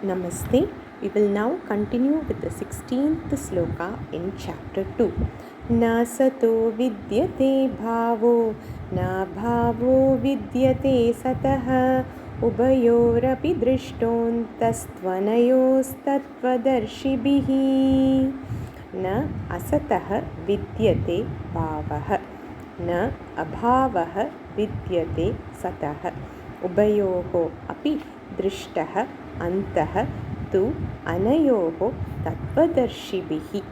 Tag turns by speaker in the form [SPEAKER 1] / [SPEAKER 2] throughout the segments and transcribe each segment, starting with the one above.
[SPEAKER 1] Namaste. We will now continue with the 16th sloka in chapter 2. Nāsato vidyate bhāvo, nābhāvo vidyate sataḥ, ubhayor dṛṣṭo'ntas tattva-darśibhiḥ. Na asataḥ vidyate bhāvah, na abhāvah vidyate sataḥ. ubhayor api dṛṣṭah antah tu anayoho tattva-darśibhiḥ.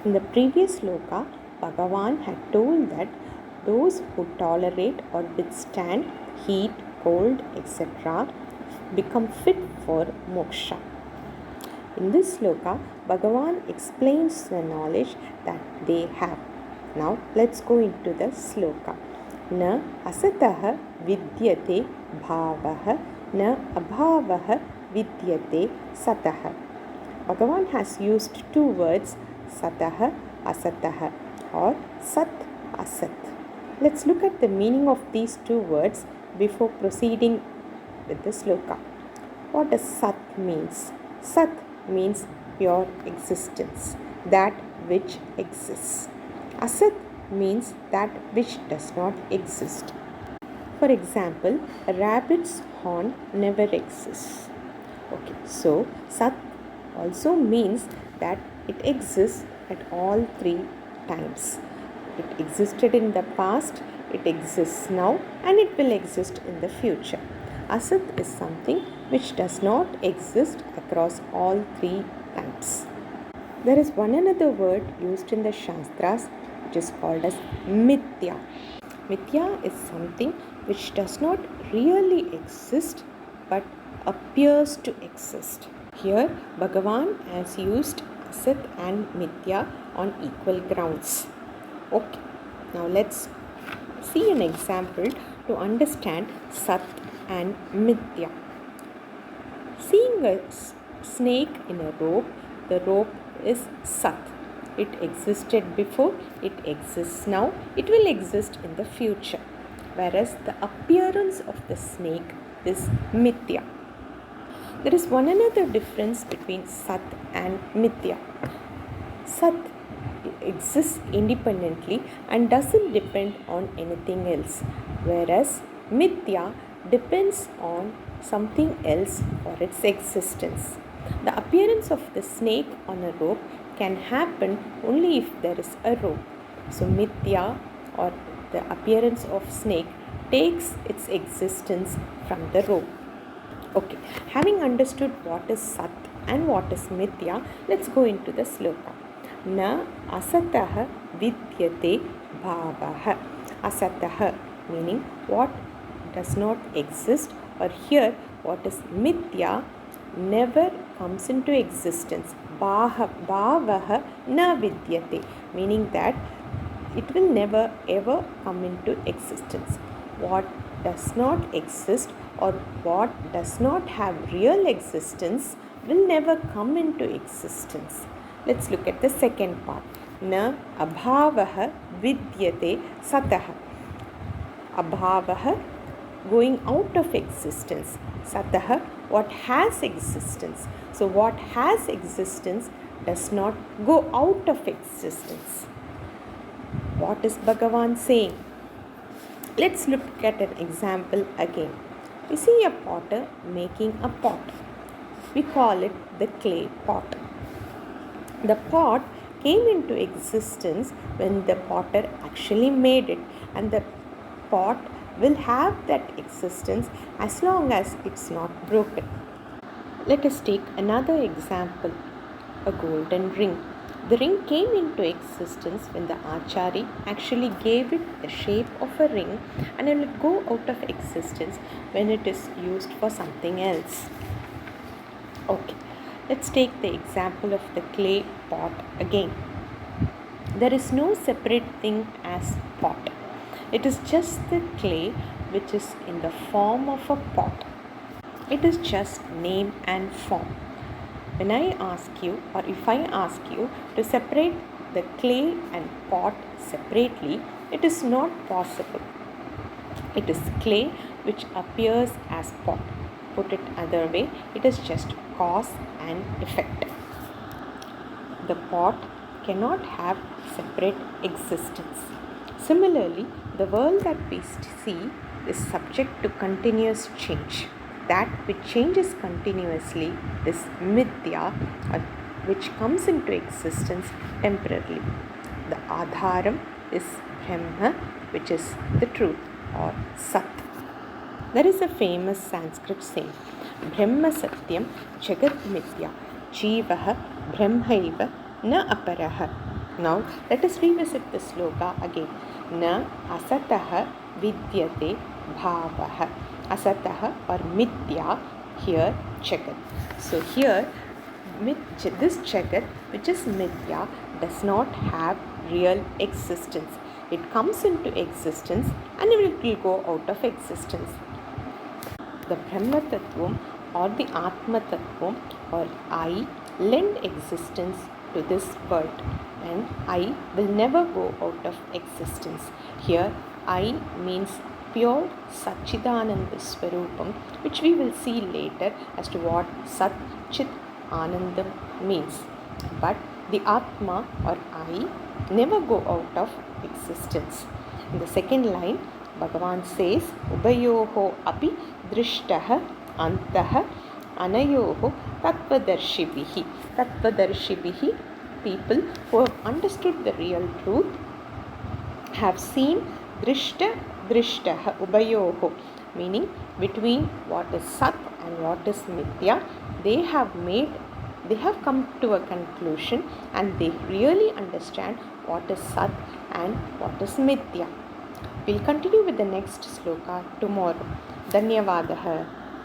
[SPEAKER 1] In the previous sloka, Bhagavan had told that those who tolerate or withstand heat, cold, etc. become fit for moksha. In this sloka, Bhagavan explains the knowledge that they have. Now let's go into the sloka. Na asataḥ vidyate bhāvah, na abhāvah vidyate sataḥ. Bhagavan has used two words, sataḥ, asataḥ, or sat, asat. Let's look at the meaning of these two words before proceeding with the sloka. What does sat means? Sat means pure existence, that which exists. Asat means that which does not exist. For example, a rabbit's horn never exists. Okay, so sat also means that it exists at all three times. It existed in the past, it exists now, and it will exist in the future. Asat is something which does not exist across all three times. There is one another word used in the Shastras which is called as mithya. Mithya is something which does not really exist but appears to exist. Here, Bhagavan has used asat and mithya on equal grounds. Okay, now let's see an example to understand sat and mithya. Seeing a snake in a rope, the rope is sat. It existed before, it exists now, it will exist in the future. Whereas the appearance of the snake is mithya. There is one another difference between sat and mithya. Sat exists independently and doesn't depend on anything else, whereas mithya depends on something else for its existence. The appearance of the snake on a rope can happen only if there is a rope. So mithya, or the appearance of snake, takes its existence from the rope. Okay, having understood what is sat and what is mithya, let's go into the sloka. Na asataḥ vidyate bhāvah. Asataḥ meaning what does not exist, or here what is mithya never comes into existence. Bhāvah na vidyate, meaning that it will never ever come into existence. What does not exist or what does not have real existence will never come into existence. Let's look at the second part. Na abhāvah vidyate sataḥ. Abhāvah, going out of existence. Sataḥ, what has existence. So what has existence does not go out of existence. What is Bhagavan saying? Let's look at an example again. We see a potter making a pot. We call it the clay pot. The pot came into existence when the potter actually made it, and the pot will have that existence as long as it's not broken. Let us take another example, a golden ring. The ring came into existence when the Achari actually gave it the shape of a ring, and it will go out of existence when it is used for something else. Okay, let's take the example of the clay pot again. There is no separate thing as pot. It is just the clay which is in the form of a pot. It is just name and form. When I ask you, or if I ask you to separate the clay and pot separately, it is not possible. It is clay which appears as pot. put it other way, it is just cause and effect. The pot cannot have separate existence. Similarly, the world that we see is subject to continuous change. That which changes continuously is vidya, which comes into existence temporarily. The adharam is Brahma, which is the truth or Sat. There is a famous Sanskrit saying, Brahma Satyam Jagat Mithya Jivaha Brahmaiva Na Aparaha. Now let us revisit the sloka again. Na asataḥ vidyate bhāvah. Asataḥ or mithya, here jagat. So here this jagat, which is mithya, does not have real existence. It comes into existence and it will go out of existence. The Brahma Tattvam or the Atma Tattvam or I lend existence to this world, and I will never go out of existence. Here I means pure Satchidananda Swarupam, which we will see later as to what Sat Chit Anandam means. But the Atma or I never go out of existence. In the second line, Bhagavan says, ubhayor api dṛṣṭo'ntas anayoho tattva-darśibhiḥ. Tattva-darśibhiḥ, people who have understood the real truth, have seen dṛṣṭah, ubhayor, meaning between what is Sat and what is Mithya. They have come to a conclusion and they really understand what is Sat and what is Mithya. We'll continue with the next sloka tomorrow. Dhanyavadaha.